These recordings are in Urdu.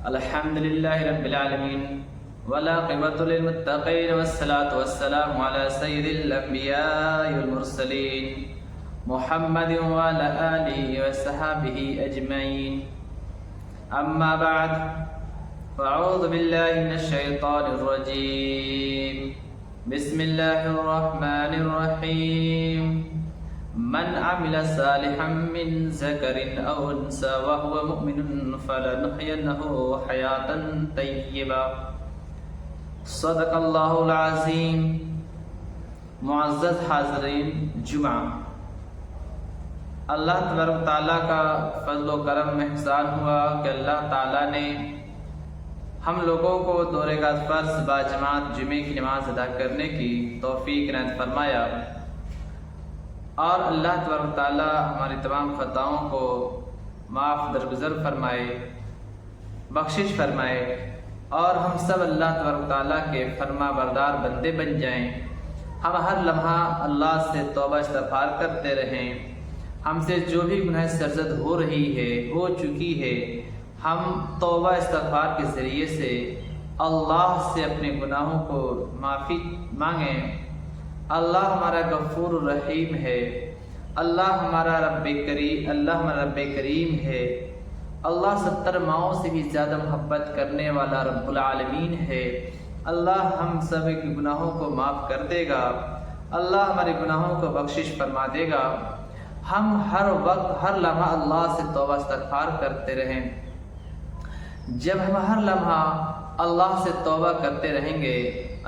الحمد لله رب العالمين والعاقبة للمتقين والصلاة والسلام على سيد الأنبياء والمرسلين محمد وعلى آله وصحبه أجمعين. أما بعد فأعوذ بالله من الشيطان الرجيم. بسم الله الرحمن الرحيم. من عمل صالحا من ذكر أو أنثى وهو مؤمن فلنحيينه حياة طيبة. صدق اللہ العظیم. معزز حاضرین جمعہ، اللہ تبارک تعالیٰ کا فضل و کرم احسان ہوا کہ اللہ تعالیٰ نے ہم لوگوں کو دور غاز پر باجماعت جمعے کی نماز ادا کرنے کی توفیق عنایت فرمایا، اور اللہ تبارک تعالیٰ ہماری تمام خطاؤں کو معاف درگزر فرمائے، بخشش فرمائے، اور ہم سب اللہ تبارک تعالیٰ کے فرما بردار بندے بن جائیں. ہم ہر لمحہ اللہ سے توبہ استغفار کرتے رہیں. ہم سے جو بھی گناہ سرزد ہو رہی ہے، ہو چکی ہے، ہم توبہ استغفار کے ذریعے سے اللہ سے اپنے گناہوں کو معافی مانگیں. اللہ ہمارا غفور الرحیم ہے. اللہ ہمارا رب کریم ہے. اللہ 70 ماؤں سے بھی زیادہ محبت کرنے والا رب العالمین ہے. اللہ ہم سب کے گناہوں کو معاف کر دے گا. اللہ ہمارے گناہوں کو بخشش فرما دے گا. ہم ہر وقت ہر لمحہ اللہ سے توبہ استغفار کرتے رہیں. جب ہم ہر لمحہ اللہ سے توبہ کرتے رہیں گے،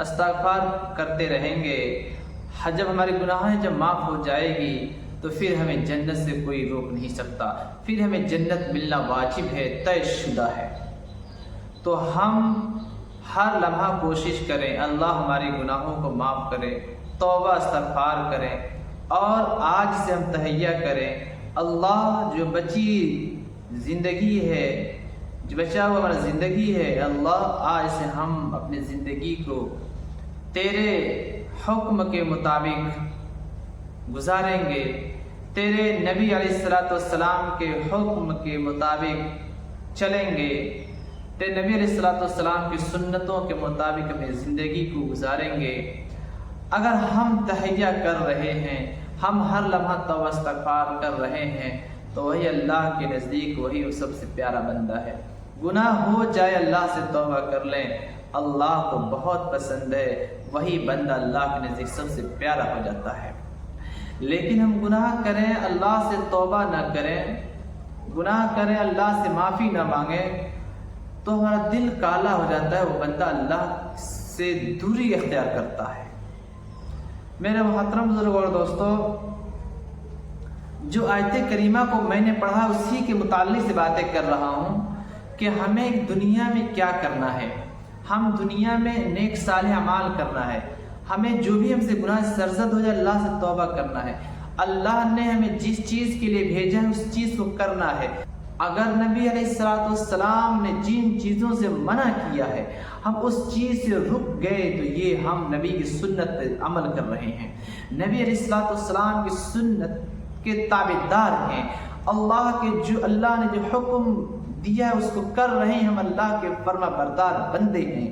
استغفار کرتے رہیں گے، جب ہمارے گناہیں جب معاف ہو جائے گی تو پھر ہمیں جنت سے کوئی روک نہیں سکتا. پھر ہمیں جنت ملنا واجب ہے، طے شدہ ہے. تو ہم ہر لمحہ کوشش کریں اللہ ہمارے گناہوں کو معاف کرے، توبہ استغفار کریں، اور آج سے ہم تہیہ کریں اللہ جو بچی زندگی ہے، جو بچا ہوا ہمارا زندگی ہے، اللہ آج سے ہم اپنی زندگی کو تیرے حکم کے مطابق گزاریں گے، تیرے نبی علیہ السلام کے حکم کے مطابق چلیں گے، تیرے نبی علیہ السلام کی سنتوں کے مطابق اپنی زندگی کو گزاریں گے. اگر ہم تہیہ کر رہے ہیں، ہم ہر لمحہ توبہ استغفار کر رہے ہیں، تو وہی اللہ کے نزدیک وہی سب سے پیارا بندہ ہے. گناہ ہو جائے اللہ سے توبہ کر لیں، اللہ کو بہت پسند ہے، وہی بندہ اللہ کے نزدیک سب سے پیارا ہو جاتا ہے. لیکن ہم گناہ کریں، اللہ سے توبہ نہ کریں، گناہ کریں، اللہ سے معافی نہ مانگیں، تو ہمارا دل کالا ہو جاتا ہے، وہ بندہ اللہ سے دوری اختیار کرتا ہے. میرے محترم بزرگ اور دوستو، جو آیت کریمہ کو میں نے پڑھا اسی کے متعلق سے باتیں کر رہا ہوں کہ ہمیں دنیا میں کیا کرنا ہے. ہم دنیا میں نیک صالح اعمال کرنا ہے. ہمیں جو بھی ہم سے گناہ سرزد ہو جائے اللہ سے توبہ کرنا ہے. اللہ نے ہمیں جس چیز کے لیے بھیجا ہے اس چیز کو کرنا ہے. اگر نبی علیہ السلام نے جن چیزوں سے منع کیا ہے ہم اس چیز سے رک گئے تو یہ ہم نبی کی سنت پر عمل کر رہے ہیں، نبی علیہ السلام کی سنت کے تابعدار ہیں. اللہ نے جو حکم دیا ہے اس کو کر رہے ہیں، ہم اللہ کے فرما بردار بندے ہیں.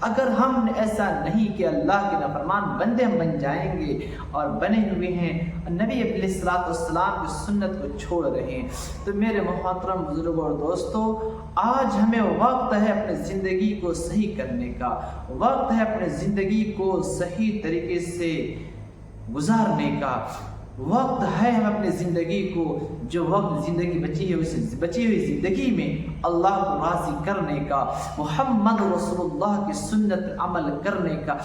اگر ہم نے ایسا نہیں کہ اللہ کے نافرمان بندے ہم بن جائیں گے اور بنے ہوئے ہیں نبی علیہ السلام کی سنت کو چھوڑ رہے ہیں. تو میرے محترم بزرگوں اور دوستو، آج ہمیں وقت ہے اپنی زندگی کو صحیح کرنے کا، وقت ہے اپنی زندگی کو صحیح طریقے سے گزارنے کا. وقت ہے ہم اپنی زندگی کو، جو وقت زندگی بچی ہوئی زندگی میں اللہ کو راضی کرنے کا، محمد رسول اللہ کی سنت عمل کرنے کا.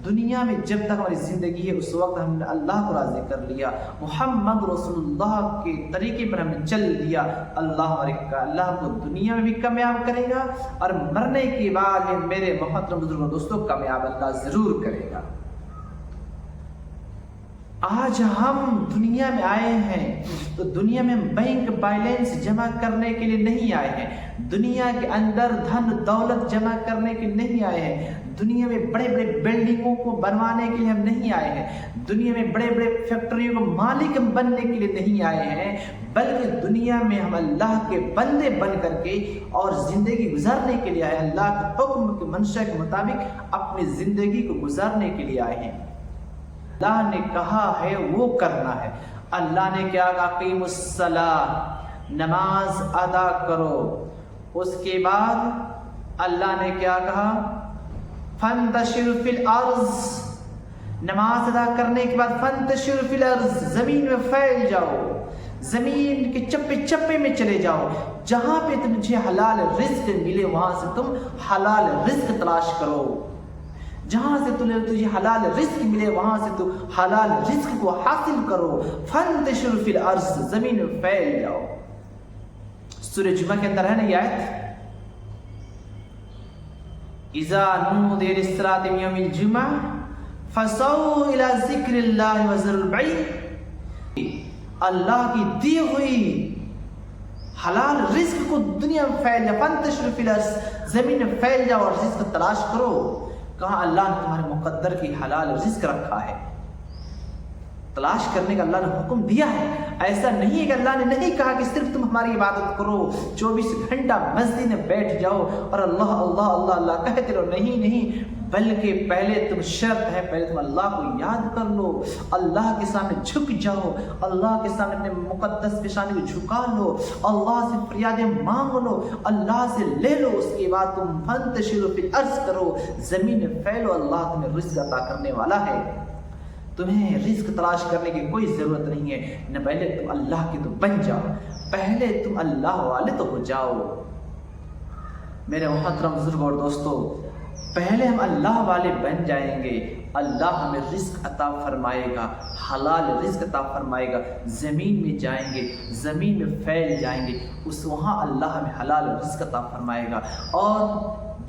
دنیا میں جب تک ہماری زندگی ہے اس وقت ہم نے اللہ کو راضی کر لیا، محمد رسول اللہ کے طریقے پر ہم نے چل لیا، اللہ کو دنیا میں بھی کامیاب کرے گا، اور مرنے کے بعد میرے محترم بزرگوں دوستوں کامیاب اللہ ضرور کرے گا. آج ہم دنیا میں آئے ہیں تو دنیا میں بینک بیلنس جمع کرنے کے لیے نہیں آئے ہیں، دنیا کے اندر دھن دولت جمع کرنے کے لیے نہیں آئے ہیں، دنیا میں بڑے بڑے بلڈنگوں کو بنوانے کے لیے ہم نہیں آئے ہیں، دنیا میں بڑے بڑے فیکٹریوں کو مالک بننے کے لیے نہیں آئے ہیں، بلکہ دنیا میں ہم اللہ کے بندے بن کر کے اور زندگی گزارنے کے لیے آئے ہیں، اللہ کے حکم کے منشا کے مطابق اپنی زندگی کو گزارنے کے لیے آئے ہیں۔ اللہ نے کہا ہے وہ کرنا ہے۔ اللہ نے کیا کہا؟ اقیم الصلاۃ، نماز ادا کرو۔ اس کے بعد اللہ نے کیا کہا؟ فانتشروا فی الارض، نماز ادا کرنے کے بعد فانتشروا فی الارض، زمین میں پھیل جاؤ، زمین کے چپے چپے میں چلے جاؤ، جہاں پہ تمہیں حلال رزق ملے وہاں سے تم حلال رزق تلاش کرو، جہاں سے تجھے حلال رزق ملے وہاں سے تو حلال رزق کو حاصل کرو۔ فانتشروا فی الارض، زمین میں پھیل جاؤ۔ سورہ جمعہ کے اندر ہے نا یہ آیت، اذا نودی للصلاۃ من یوم الجمعہ فسعوا الی ذکر اللہ وذروا البیع، اللہ کی دی ہوئی حلال رزق کو دنیا میں پھیل جاؤ، فانتشروا فی الارض، زمین میں پھیل جاؤ اور رزق تلاش کرو۔ کہاں اللہ نے تمہارے مقدر کی حلال رزق رکھا ہے، تلاش کرنے کا اللہ نے حکم دیا ہے۔ ایسا نہیں ہے کہ اللہ نے نہیں کہا کہ صرف تم ہماری عبادت کرو، 24 گھنٹہ مسجد میں بیٹھ جاؤ اور اللہ اللہ اللہ اللہ کہتے رہو، نہیں، بلکہ پہلے تم شرط ہے، پہلے تم اللہ کو یاد کر لو، اللہ کے سامنے جھک جاؤ، اللہ کے سامنے اپنے مقدس پیشانی کو جھکا لو، اللہ سے فریادیں مانگ لو، اللہ سے لے لو، اس کے بعد تم فانتشروا فی الارض کرو، زمین میں پھیلو، اللہ تمہیں رزق عطا کرنے والا ہے۔ تمہیں رزق تلاش کرنے کی کوئی ضرورت نہیں ہے، نہ پہلے تم اللہ کے تو بن جاؤ، پہلے تم اللہ والے تو ہو جاؤ۔ میرے محترم بزرگ اور دوستو، پہلے ہم اللہ والے بن جائیں گے، اللہ ہمیں رزق عطا فرمائے گا، حلال رزق عطا فرمائے گا، زمین میں جائیں گے، زمین میں پھیل جائیں گے، وہاں اللہ ہمیں حلال رزق عطا فرمائے گا۔ اور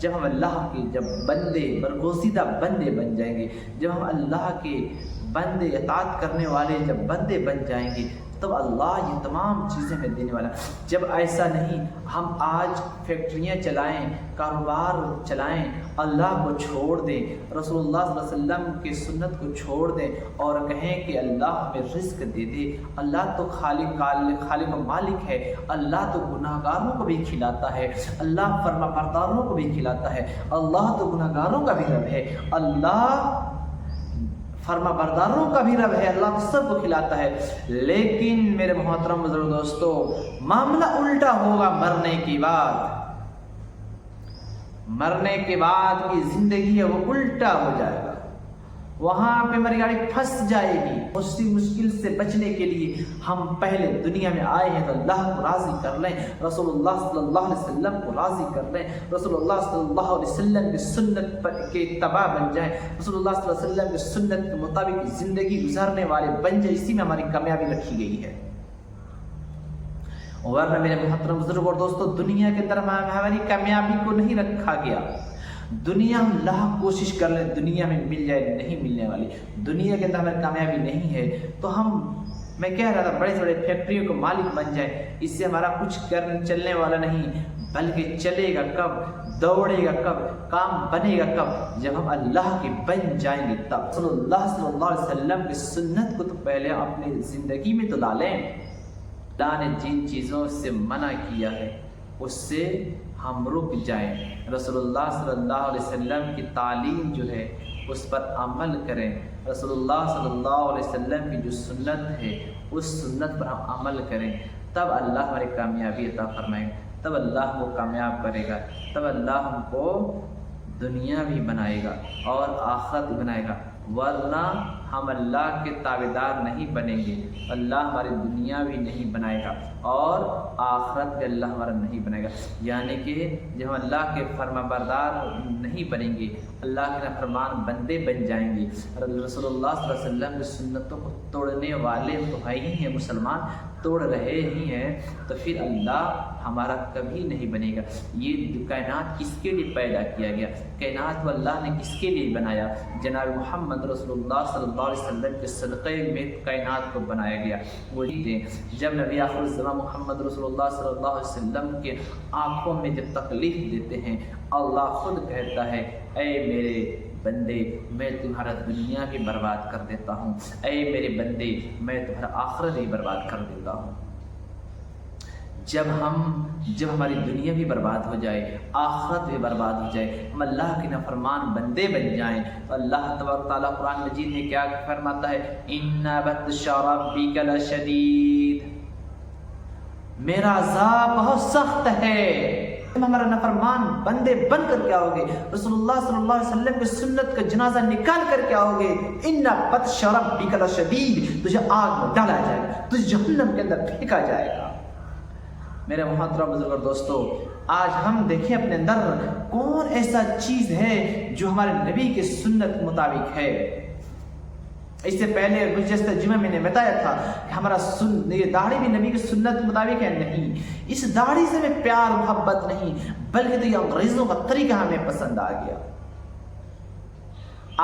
جب ہم اللہ کے بندے برگزیدہ بندے بن جائیں گے، جب ہم اللہ کے بندے اطاعت کرنے والے جب بندے بن جائیں گے، تب اللہ یہ تمام چیزیں ہمیں دینے والا۔ جب ایسا نہیں ہم آج فیکٹریاں چلائیں، کاروبار چلائیں، اللہ کو چھوڑ دیں، رسول اللہ صلی اللہ علیہ وسلم کی سنت کو چھوڑ دیں اور کہیں کہ اللہ ہمیں رزق دے دے، اللہ تو خالق و مالک ہے، اللہ تو گناہ گاروں کو بھی کھلاتا ہے، اللہ فرما برداروں کو بھی کھلاتا ہے، اللہ تو گناہ گاروں کا بھی رب ہے، اللہ فرما برداروں کا بھی رب ہے، اللہ تو سب کو کھلاتا ہے۔ لیکن میرے محترم بزرگ دوستو، معاملہ الٹا ہوگا مرنے کے بعد، مرنے کے بعد کی زندگی ہے وہ الٹا ہو جائے گا، وہاں پہ ہماری گاڑی پھنس جائے گی۔ اسی مشکل سے بچنے کے لیے ہم پہلے دنیا میں آئے ہیں تو اللہ کو راضی کر لیں، رسول اللہ صلی اللہ علیہ وسلم کو راضی کر لیں، رسول اللہ صلی اللہ علیہ وسلم کی سنت کے اتباع بن جائیں، رسول اللہ صلی اللہ علیہ وسلم کی سنت کے مطابق زندگی گزارنے والے بن جائیں، اسی میں ہماری کامیابی رکھی گئی ہے۔ ورنہ میرے محترم بزرگ اور دوستو، دنیا کے اندر ہماری کامیابی کو نہیں رکھا گیا۔ دنیا ہم لاکھ کوشش کر لیں دنیا میں مل جائے، نہیں ملنے والی، دنیا کے اندر ہماری کامیابی نہیں ہے تو میں کہہ رہا تھا بڑے بڑے فیکٹریوں کو مالک بن جائیں، اس سے ہمارا کچھ چلنے والا نہیں، بلکہ چلے گا کب، دوڑے گا کب، کام بنے گا کب، جب ہم اللہ کے بن جائیں گے تب۔ صلی اللہ علیہ وسلم کی سنت کو تو پہلے اپنی زندگی میں تو لا لیں۔ اللہ نے جن چیزوں سے منع کیا ہے اس سے ہم رک جائیں، رسول اللہ صلی اللہ علیہ وسلم کی تعلیم جو ہے اس پر عمل کریں، رسول اللہ صلی اللہ علیہ وسلم کی جو سنت ہے اس سنت پر ہم عمل کریں، تب اللہ ہماری کامیابی عطا فرمائے گا، تب اللہ کو کامیاب کرے گا، تب اللہ ہم کو دنیا بھی بنائے گا اور آخرت بھی بنائے گا۔ ورنہ ہم اللہ کے تابعدار نہیں بنیں گے، اللہ ہماری دنیا بھی نہیں بنائے گا اور آخرت بھی اللہ ہمارا نہیں بنائے گا۔ یعنی کہ جب ہم اللہ کے فرما بردار نہیں بنیں گے، اللہ کے فرمان بندے بن جائیں گے، رسول اللہ صلی اللہ علیہ وسلم کی سنتوں کو توڑنے والے تو ہی ہیں، مسلمان توڑ رہے ہی ہیں، تو پھر اللہ ہمارا کبھی نہیں بنے گا۔ یہ کائنات کس کے لیے پیدا کیا گیا؟ کائنات کو اللہ نے کس کے لیے بنایا؟ جناب محمد رسول اللہ صلی اللہ علیہ وسلم کے صدقے میں کائنات کو بنایا گیا۔ وہی جب نبی آخر الزمان محمد رسول اللہ صلی اللہ علیہ وسلم کے آنکھوں میں جب تکلیف دیتے ہیں، اللہ خود کہتا ہے اے میرے بندے میں تمہارا دنیا بھی برباد کر دیتا ہوں، اے میرے بندے میں تمہارا آخرت بھی برباد کر دیتا ہوں۔ جب ہماری دنیا بھی برباد ہو جائے، آخرت بھی برباد ہو جائے، ہم اللہ کے نافرمان بندے بن جائیں، تو اللہ تبارک تعالیٰ قرآن مجید میں کیا فرماتا ہے؟ ان بطش ربک لشدید، میرا عذاب بہت سخت ہے۔ تم ہمارا نافرمان بندے بن کر کیا ہوگے؟ رسول اللہ صلی اللہ علیہ وسلم کی سنت کا جنازہ نکال کر کیا ہوگے؟ ان بطش ربک لشدید، تجھے آگ میں ڈالا جائے گا، تجھے جہنم کے اندر پھینکا جائے گا۔ میرے محترم بزرگ اور دوستو، آج ہم دیکھیں اپنے اندر کون ایسا چیز ہے جو ہمارے نبی کی سنت مطابق ہے۔ اس سے پہلے گزشتہ جمعہ میں نے بتایا تھا کہ ہمارا یہ داڑھی بھی نبی کی سنت مطابق ہے؟ نہیں، اس داڑھی سے ہمیں پیار محبت نہیں، بلکہ تو یہ انگریزوں کا طریقہ ہمیں پسند آ گیا۔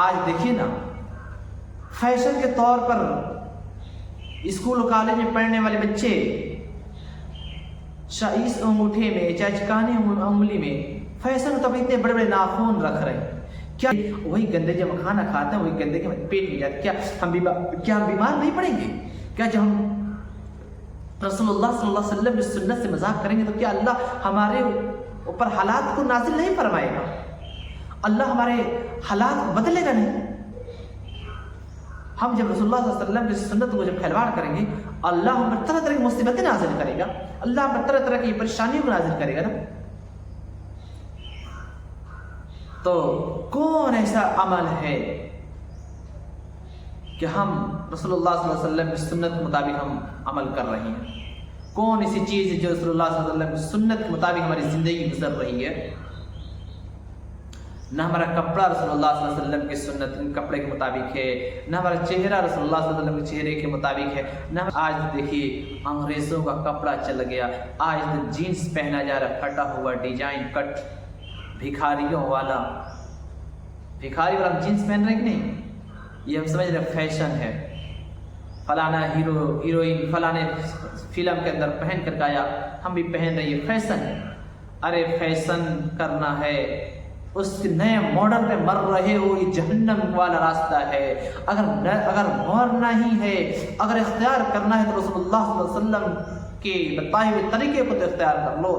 آج دیکھیے نا، فیشن کے طور پر اسکول کالج میں پڑھنے والے بچے اس انگوٹھے میں چچکانے انگلی میں فیشن تو اتنے بڑے بڑے ناخون رکھ رہے ہیں۔ کیا وہی گندے جب کھانا کھاتے ہیں وہی گندے کے پیٹ میں جاتے؟ کیا ہم بیمار نہیں پڑیں گے؟ کیا جب ہم رسول اللہ صلی اللہ علیہ وسلم کی سنت سے مذاق کریں گے تو کیا اللہ ہمارے اوپر حالات کو نازل نہیں فرمائے گا؟ اللہ ہمارے حالات کو بدلے گا نہیں؟ ہم جب رسول اللہ صلی اللہ علیہ وسلم کی سنت کو جب کھلواڑ کریں گے، اللہ ہم پر طرح طرح کی مصیبتیں نازل کرے گا، اللہ ہم پر طرح طرح کی پریشانیوں کو نازل کرے گا نا۔ تو کون ایسا عمل ہے کہ ہم رسول اللہ صلی اللہ علیہ وسلم کی سنت کے مطابق ہم عمل کر رہے ہیں؟ کون ایسی چیز ہے جو رسول اللہ صلی اللہ علیہ وسلم کی سنت کے مطابق ہماری زندگی گزر رہی ہے؟ نہ ہمارا کپڑا رسول اللہ صلی اللہ علیہ وسلم کی سنت کپڑے کے مطابق ہے، نہ ہمارا چہرہ رسول اللہ صلی اللہ علیہ وسلم کے چہرے کے مطابق ہے، نہ آج دیکھیے انگریزوں کا کپڑا چل گیا، آج جینس پہنا جا رہا، پھٹا ہوا ڈیزائن کٹ، بھکھاریوں والا ہم جینس پہن رہے کہ نہیں؟ یہ ہم سمجھ رہے فیشن ہے، فلانا ہیروئن فلانے فلم کے اندر پہن کر گایا، ہم بھی پہن رہے، یہ فیشن ہے۔ ارے فیشن کرنا ہے، اس نئے ماڈل پہ مر رہے ہو، یہ جہنم والا راستہ ہے۔ اگر مرنا ہی ہے، اگر اختیار کرنا ہے تو رسول اللہ صلی اللہ علیہ وسلم کے بتائے ہوئے طریقے کو تو اختیار کر لو۔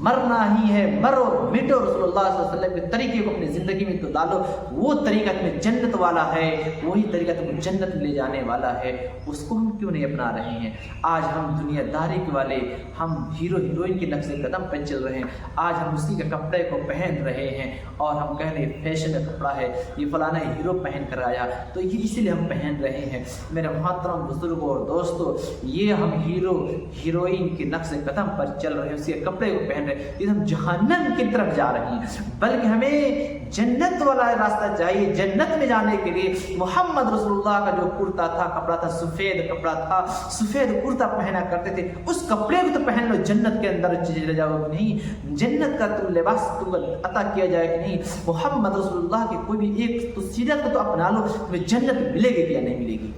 مرنا ہی ہے، مرو مٹو، رسول اللہ صلی اللہ علیہ وسلم کے طریقے کو اپنی زندگی میں تو ڈالو۔ وہ طریقہ تمہیں جنت والا ہے، وہی طریقہ تمہیں جنت لے جانے والا ہے، اس کو ہم کیوں نہیں اپنا رہے ہیں؟ آج ہم دنیا داری کے والے، ہم ہیرو ہیروئن کے نقش قدم پہ چل رہے ہیں، آج ہم اسی کے کپڑے کو پہن رہے ہیں اور ہم کہہ رہے ہیں فیشن کا کپڑا ہے، یہ فلانا ہیرو پہن کر آیا تو یہ اسی لیے ہم پہن رہے ہیں۔ میرے محترم بزرگوں اور دوستوں، یہ ہم ہیرو ہیروئن کے نقش قدم پر چل رہے ہیں، اسی کپڑے کو پہن رہے ہیں، یہ ہم جہنم کی طرف جا رہے ہیں، بلکہ ہمیں جنت والا راستہ چاہیے۔ جنت میں جانے کے لیے محمد رسول اللہ کا جو کرتا تھا، کپڑا تھا، سفید کپڑا تھا، سفید کرتا پہنا کرتے تھے، اس کپڑے کو تو پہن لو، جنت کے اندر چلے جاؤ کہ نہیں؟ جنت کا تم لباس تم عطا کیا جائے کہ نہیں؟ محمد رسول اللہ کی کوئی بھی ایک تو سیرت کو تو اپنا لو، تمہیں جنت ملے گی یا نہیں ملے گی؟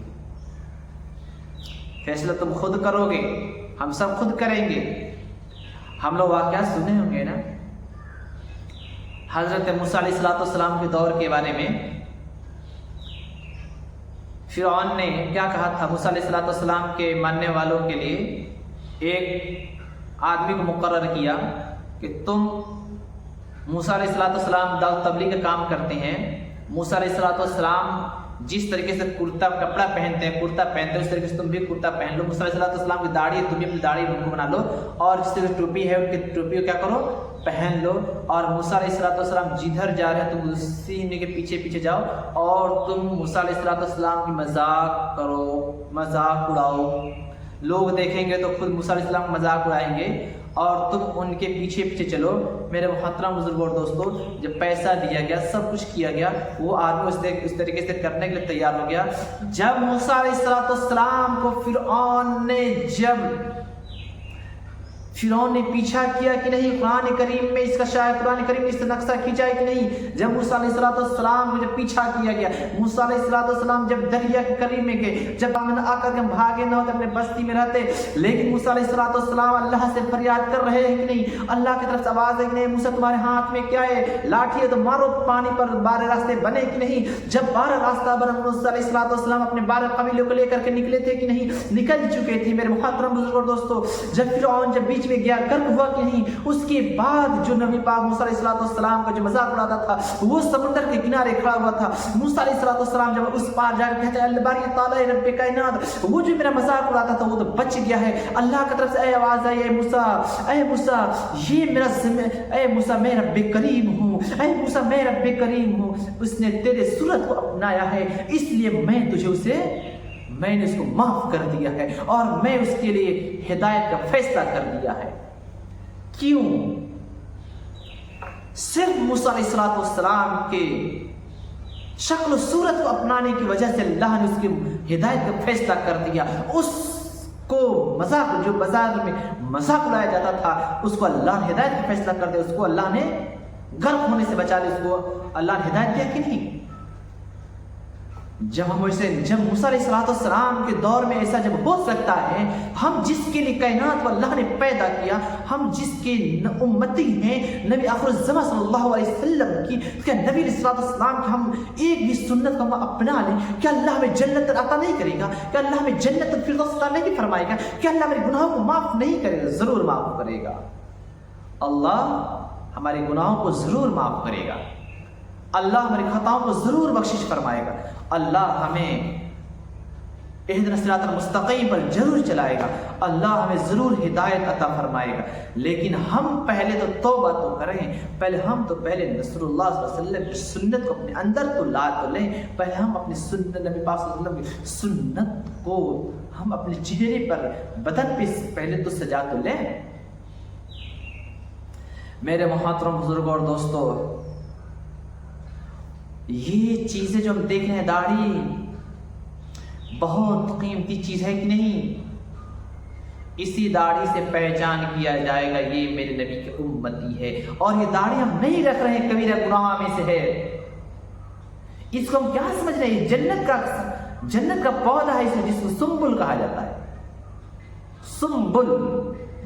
فیصلہ تم خود کرو گے، ہم سب خود کریں گے۔ ہم لوگ واقعات سنے ہوں گے نا، حضرت موسیٰ علیہ السلام کے دور کے بارے میں فرعون نے کیا کہا تھا؟ موسیٰ علیہ السلام کے ماننے والوں کے لیے ایک آدمی کو مقرر کیا کہ تم موسیٰ علیہ السلام دعوت تبلیغ کا کام کرتے ہیں، موسیٰ علیہ السلام جس طریقے سے کرتا کپڑا پہنتے ہیں، کرتا پہنتے ہیں، اس طریقے سے تم بھی کرتا پہن لو۔ موسیٰ علیہ السلام کی داڑھی ہے، تم بھی اپنی داڑھی کو بنا لو، اور جس طرح ٹوپی ہے ان کی ٹوپی کو کیا کرو؟ پہن لو۔ اور موسیٰ علیہ السلام جدھر جا رہے ہیں تم اسی کے پیچھے پیچھے جاؤ، اور تم موسیٰ علیہ السلام کی مذاق کرو، مذاق اڑاؤ۔ لوگ دیکھیں گے تو خود موسیٰ علیہ السلام مذاق اڑائیں گے اور تم ان کے پیچھے پیچھے چلو۔ میرے محترم بزرگوں اور دوستوں، جب پیسہ دیا گیا، سب کچھ کیا گیا، وہ آدمی اس طریقے سے کرنے کے لیے تیار ہو گیا۔ جب موسیٰ علیہ السلام کو فرعون نے جب فرعون نے پیچھا کیا کہ نہیں؟ قرآن کریم میں اس کا شاید قرآن کریم میں اس کا نقشہ کھینچا ہے کہ نہیں؟ جب موسیٰ علیہ السلام کو جب پیچھا کیا گیا، موسیٰ علیہ السلام جب دریا کے قریب میں گئے، جب آ کر کے بھاگے نہ ہوتے اپنے بستی میں رہتے، لیکن موسیٰ علیہ السلام اللہ سے فریاد کر رہے ہیں کہ نہیں؟ اللہ کی طرف سے آواز ہے کہ نہیں موسیٰ تمہارے ہاتھ میں کیا ہے؟ لاٹھی ہے تو مارو پانی پر 12 راستے بنے کہ نہیں؟ جب 12 راستہ بنا، موسیٰ علیہ السلام اپنے 12 قبیلوں کو لے کر کے نکلے تھے کہ نہیں؟ نکل چکے تھے میرے محترم بزرگ اور دوستو۔ جب فرعون جب بیچ میں گیا، غرق ہوا کہ نہیں؟ اس کے بعد جو نبی پاک موسیٰ علیہ السلام کا جو مذاق اڑاتا تھا، وہ سمندر کے کنارے کھڑا ہوا تھا۔ موسیٰ علیہ السلام جب اس پار جا کر کہتے ہیں الباری تعالی رب کائنات، وہ جو میرا مذاق اڑاتا تھا وہ تو بچ گیا ہے۔ اللہ کی طرف سے اے آواز آئی، اے موسیٰ یہ میرا اے موسیٰ میں رب کریم ہوں، اے موسیٰ میں رب کریم ہوں، اس نے تیرے صورت کو اپنایا ہے، اس لیے میں نے اس کو معاف کر دیا ہے اور میں اس کے لیے ہدایت کا فیصلہ کر دیا ہے۔ کیوں؟ صرف موسیٰ علیہ السلام کے شکل و صورت کو اپنانے کی وجہ سے اللہ نے اس کی ہدایت کا فیصلہ کر دیا۔ اس کو مذاق، جو بازار میں مذاق اڑایا جاتا تھا، اس کو اللہ نے ہدایت کا فیصلہ کر دیا، اس کو اللہ نے غرق ہونے سے بچا لیا، اس کو اللہ نے ہدایت دیا کہ نہیں؟ جب موسیٰ علیہ السلام کے دور میں ایسا جب ہو سکتا ہے، ہم جس کے لیے کائنات کو اللہ نے پیدا کیا، ہم جس کے امتی ہیں، نبی آخر الزمان صلی اللہ علیہ وسلم کی، کیا نبی علیہ السلام کی ہم ایک بھی سنت کو ہم اپنا لیں، کیا اللہ ہمیں جنت عطا نہیں کرے گا؟ کیا اللہ ہمیں جنت الفردوس عطا نہیں فرمائے گا؟ کیا اللہ ہمارے گناہوں کو معاف نہیں کرے گا؟ ضرور معاف کرے گا۔ اللہ ہمارے گناہوں کو ضرور معاف کرے گا، اللہ ہماری خطاؤں کو ضرور بخشش فرمائے گا، اللہ ہمیں اہدنا الصراط المستقیم پر ضرور چلائے گا، اللہ ہمیں ضرور ہدایت عطا فرمائے گا۔ لیکن ہم پہلے تو توبہ تو کریں، پہلے رسول اللہ صلی اللہ علیہ وسلم کی سنت کو اپنے اندر تو لا تو لیں، پہلے ہم اپنی سنت نبی پاک صلی اللہ علیہ وسلم کی سنت کو ہم اپنے چہرے پر، بدن پہ پہلے تو سجا تو لیں۔ میرے محترم بزرگوں اور دوستو، یہ چیزیں جو ہم دیکھ رہے ہیں، داڑھی بہت قیمتی چیز ہے کہ نہیں؟ اسی داڑھی سے پہچان کیا جائے گا یہ میرے نبی کی امتی ہے، اور یہ داڑھی ہم نہیں رکھ رہے ہیں کبیرہ گناہ میں سے ہے۔ اس کو ہم کیا سمجھ رہے ہیں؟ جنت کا پودا ہے جس کو سنبل کہا جاتا ہے۔ سنبل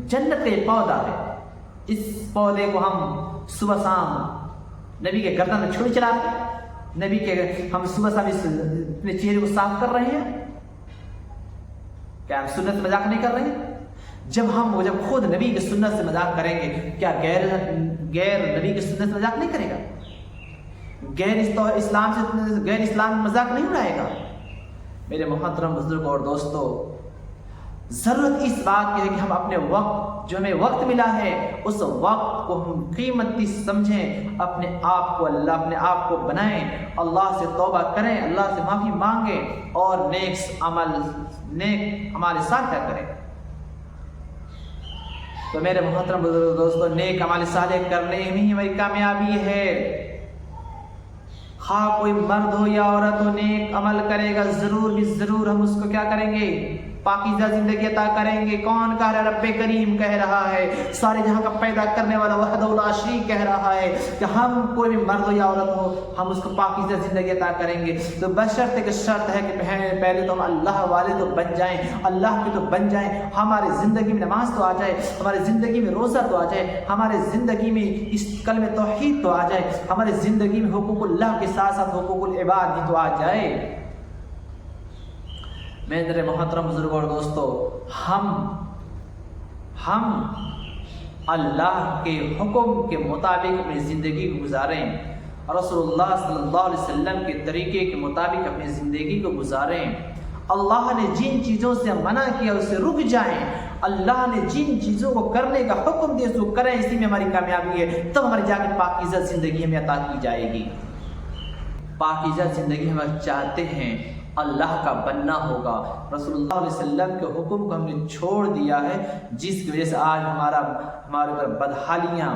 جنت کا یہ پودا ہے، اس پودے کو ہم صبح شام نبی کے گردن میں چھری چلاتے ہیں، نبی کے ہم صبح شام اپنے چہرے کو صاف کر رہے ہیں۔ کیا ہم سنت مذاق نہیں کر رہے ہیں؟ جب خود نبی کی سنت سے مذاق کریں گے، کیا غیر نبی کی سنت سے مذاق نہیں کرے گا؟ غیر اسلام مذاق نہیں اڑائے گا؟ میرے محترم بزرگوں اور دوستو، ضرورت اس بات کی ہے کہ ہم اپنے وقت، جو ہمیں وقت ملا ہے، اس وقت کو ہم قیمتی سمجھیں، اپنے آپ کو بنائیں، اللہ سے توبہ کریں، اللہ سے معافی مانگیں اور نیک عمل صالح کریں۔ تو میرے محترم بزرگ دوستو، نیک عمل صالح کرنے میں ہی ہماری کامیابی ہے۔ خواہ کوئی مرد ہو یا عورت ہو، نیک عمل کرے گا ضرور ہم اس کو کیا کریں گے؟ پاکیزہ زندگی عطا کریں گے۔ کون کہہ رہا ہے؟ رب کریم کہہ رہا ہے، سارے جہاں کا پیدا کرنے والا وحدہ لا شریک کہہ رہا ہے کہ ہم کوئی بھی مرد ہو یا عورت ہو، ہم اس کو پاکیزہ زندگی عطا کریں گے۔ تو بشرط کہ شرط ہے کہ پہلے تو ہم اللہ والے تو بن جائیں، اللہ کے تو بن جائیں، ہماری زندگی میں نماز تو آ جائے، ہماری زندگی میں روزہ تو آ جائے، ہماری زندگی میں اس کلمہ توحید تو آ جائے، ہماری زندگی میں حقوق اللہ کے ساتھ ساتھ حقوق العباد بھی تو آ جائے۔ میرے محترم بزرگوں اور دوستو، ہم اللہ کے حکم کے مطابق اپنی زندگی کو گزاریں، رسول اللہ صلی اللہ علیہ وسلم کے طریقے کے مطابق اپنی زندگی کو گزاریں۔ اللہ نے جن چیزوں سے منع کیا اس سے رک جائیں، اللہ نے جن چیزوں کو کرنے کا حکم دیا اس کو کریں، اسی میں ہماری کامیابی ہے۔ تب ہماری جا کے پاکیزہ زندگی ہمیں عطا کی جائے گی۔ پاکیزہ زندگی ہم چاہتے ہیں، اللہ کا بننا ہوگا۔ رسول اللہ علیہ وسلم کے حکم کو ہم نے چھوڑ دیا ہے، جس کی وجہ سے آج ہمارے اوپر بدحالیاں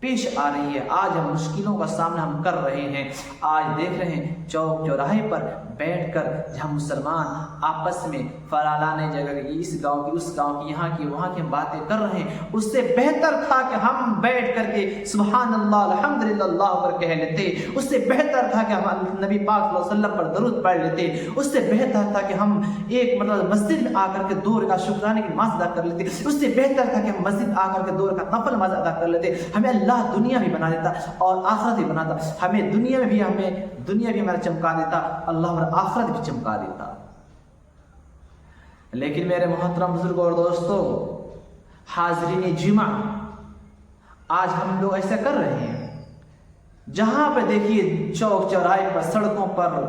پیش آ رہی ہے، آج ہم مشکلوں کا سامنا ہم کر رہے ہیں۔ آج دیکھ رہے ہیں چوک چوراہے پر بیٹھ کر جہاں مسلمان آپس میں فلانے جگہ کی، اس گاؤں کی، اس گاؤں کی، یہاں کی، وہاں کی ہم باتیں کر رہے ہیں، اس سے بہتر تھا کہ ہم بیٹھ کر کے سبحان اللہ الحمدللہ اللہ اکبر کہہ لیتے، اس سے بہتر تھا کہ ہم نبی پاک صلی اللہ علیہ وسلم پر درود پڑھ لیتے، اس سے بہتر تھا کہ ہم ایک مسجد میں آ کر کے 2 رکعت شکرانے کی نماز ادا کر لیتے، اس سے بہتر تھا کہ ہم مسجد آ کر کے 2 رکعت نفل نماز ادا کر لیتے۔ ہمیں اللہ دنیا بھی بنا دیتا اور آخرت بھی بناتا، ہمیں دنیا بھی ہمارا چمکا دیتا، اللہ ہمارا آخرت بھی چمکا دیتا۔ لیکن میرے محترم بزرگوں اور دوستوں، حاضرین جمعہ، آج ہم لوگ ایسا کر رہے ہیں، جہاں پہ دیکھیے چوک چوراہے پر، سڑکوں پر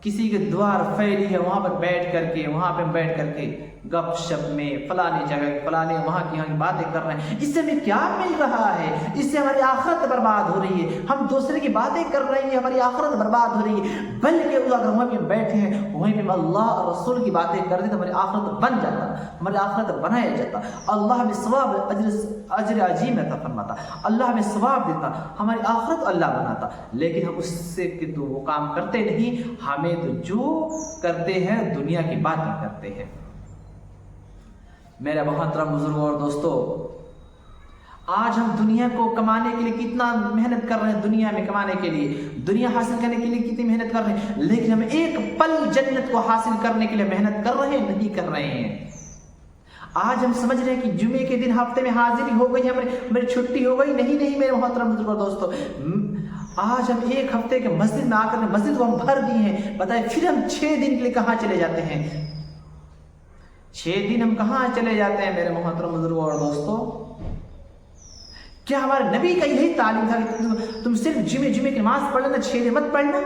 کسی کے دوار پھیلی ہے، وہاں پہ بیٹھ کر کے گپ شپ میں فلانے جگہ فلانے وہاں کی باتیں کر رہے ہیں۔ اس سے ہمیں کیا مل رہا ہے؟ اس سے ہماری آخرت برباد ہو رہی ہے، ہم دوسرے کی باتیں کر رہے ہیں، ہماری آخرت برباد ہو رہی ہے۔ بلکہ اگر وہیں پہ بیٹھے ہیں، وہیں پہ اللہ اور رسول کی باتیں کرتے تو ہماری آخرت بن جاتا، ہماری آخرت بنایا جاتا، اللہ ہمیں ثواب اجر عظیم عطا فرماتا، اللہ ہمیں ثواب دیتا، ہماری آخرت اللہ بناتا۔ لیکن ہم اس سے تو وہ کام کرتے نہیں، ہمیں تو جو کرتے ہیں دنیا کی باتیں کرتے ہیں۔ میرے محترم بزرگوں اور دوستوں، آج ہم دنیا کو کمانے کے لیے کتنا محنت کر رہے ہیں، دنیا میں کمانے کے لیے، دنیا حاصل کرنے کے لیے کتنی محنت کر رہے ہیں، لیکن ہم ایک پل جنت کو حاصل کرنے کے لیے محنت کر رہے ہیں؟ نہیں کر رہے ہیں۔ آج ہم سمجھ رہے ہیں کہ جمعے کے دن ہفتے میں حاضری ہو گئی، ہماری چھٹی ہو گئی، نہیں میرے محترم بزرگوں اور دوستوں، آج ہم ایک ہفتے کے مسجد میں آ کر مسجد کو ہم بھر دیے ہیں، بتائیں پھر ہم 6 دن کے لیے کہاں چلے جاتے ہیں؟ 6 دن ہم کہاں چلے جاتے ہیں میرے محترم بزرگوں اور دوستوں؟ کیا ہمارے نبی کا یہی تعلیم تھا کہ تم صرف جمعے کی نماز پڑھ لینا، 6 دن مت پڑھنا؟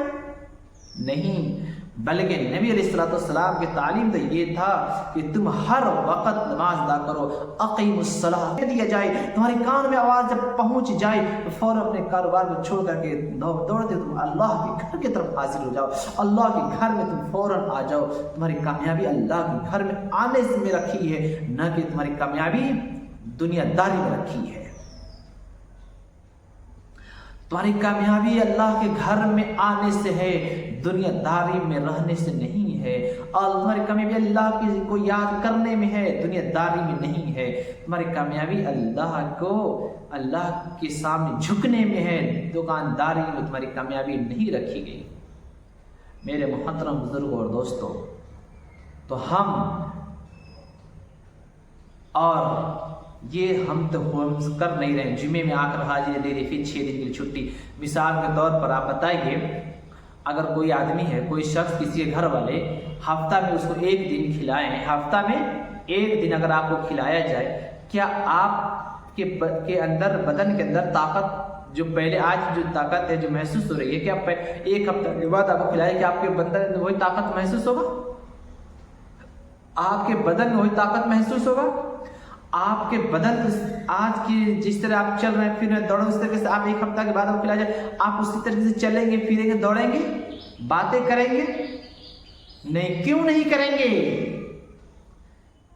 نہیں، بلکہ نبی علیہ السلام کی تعلیم تو یہ تھا کہ تم ہر وقت نماز ادا کرو، اقیم الصلاۃ دیا جائے، تمہارے کان میں آواز جب پہنچ جائے تو فوراً اپنے کاروبار کو چھوڑ کر کے دوڑتے تم اللہ کے گھر کی طرف حاضر ہو جاؤ، اللہ کے گھر میں تم فوراً آ جاؤ۔ تمہاری کامیابی اللہ کے گھر میں آنے سے میں رکھی ہے، نہ کہ تمہاری کامیابی دنیا داری میں رکھی ہے۔ تمہاری کامیابی اللہ کے گھر میں آنے سے ہے، دنیا داری میں رہنے سے نہیں ہے، اور تمہاری کامیابی اللہ کو یاد کرنے میں ہے، دنیا داری میں نہیں ہے۔ تمہاری کامیابی اللہ کے سامنے جھکنے میں ہے، دکانداری میں تمہاری کامیابی نہیں رکھی گئی۔ میرے محترم بزرگوں اور دوستوں، تو ہم ہم کر نہیں رہے ہیں، جمعے میں آ کر حاضری دے رہے، پھر 6 دن کی چھٹی۔ مثال کے طور پر آپ بتائیے، اگر کوئی آدمی ہے، کوئی شخص، کسی کے گھر والے ہفتہ میں اس کو 1 دن کھلائیں، ہفتہ میں 1 دن اگر آپ کو کھلایا جائے، کیا آپ کے اندر، بدن کے اندر طاقت جو پہلے آج جو طاقت ہے جو محسوس ہو رہی ہے، کیا 1 ہفتہ کے بعد آپ کو کھلائے کہ آپ کے بدن میں وہی طاقت محسوس ہوگا؟ آپ کے بدن میں وہی طاقت محسوس ہوگا؟ آپ کے بدن آج کی جس طرح آپ چل رہے ہیں، پھر دوڑیں، اس طریقے سے آپ 1 ہفتہ کے بعد آپ کھلا جائے، آپ اسی طریقے سے چلیں گے، پھریں گے، دوڑیں گے، باتیں کریں گے؟ نہیں، کیوں نہیں کریں گے؟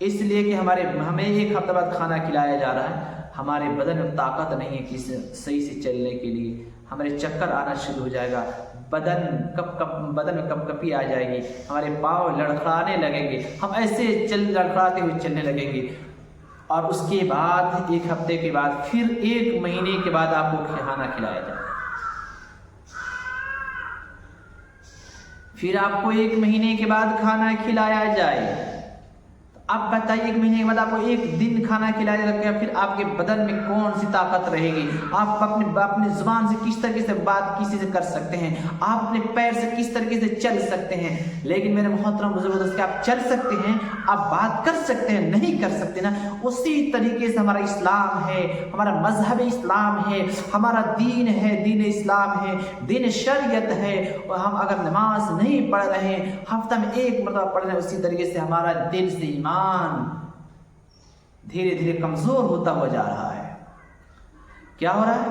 اس لیے کہ ہمیں 1 ہفتہ بعد کھانا کھلایا جا رہا ہے، ہمارے بدن میں طاقت نہیں ہے کہ صحیح سے چلنے کے لیے، ہمارے چکر آنا شروع ہو جائے گا، بدن میں کپ کپی آ جائے گی، ہمارے پاؤں لڑکھڑانے لگیں گے، ہم ایسے لڑکھڑاتے ہوئے چلنے لگیں گے، اور اس کے بعد 1 ہفتے کے بعد پھر 1 مہینے کے بعد آپ کو کھانا کھلایا جائے، پھر آپ کو 1 مہینے کے بعد کھانا کھلایا جائے۔ اب بتائیے 1 مہینے کے بعد آپ کو 1 دن کھانا کھلایا جائے، پھر آپ کے بدن میں کون سی طاقت رہے گی؟ آپ اپنی زبان سے کس طریقے سے بات کسی سے کر سکتے ہیں؟ آپ اپنے پیر سے کس طریقے سے چل سکتے ہیں؟ لیکن میرے محترم بزرگوں، کیا آپ چل سکتے ہیں؟ آپ بات کر سکتے ہیں؟ نہیں کر سکتے نا۔ اسی طریقے سے ہمارا اسلام ہے، ہمارا مذہب اسلام ہے، ہمارا دین ہے، دین اسلام ہے، دین شریعت ہے، اور ہم اگر نماز نہیں پڑھ رہے ہیں، ہفتہ میں 1 مرتبہ پڑھ رہے ہیں، اسی طریقے سے ہمارا دل سے ایمان دھیرے دھیرے کمزور ہوتا ہوا جا رہا ہے۔ کیا ہو رہا ہے؟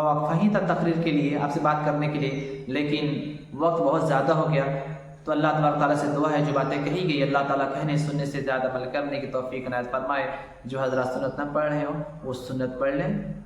وقفہ ہی تھا تقریر کے لیے، آپ سے بات کرنے کے لیے، لیکن وقت بہت زیادہ ہو گیا، تو اللہ تبارک تعالیٰ سے دعا ہے جو باتیں کہی گئی اللہ تعالیٰ کہنے سننے سے زیادہ عمل کرنے کی توفیق عنایت فرمائے۔ جو حضرات سنت نہ پڑھ رہے ہوں وہ سنت پڑھ لیں،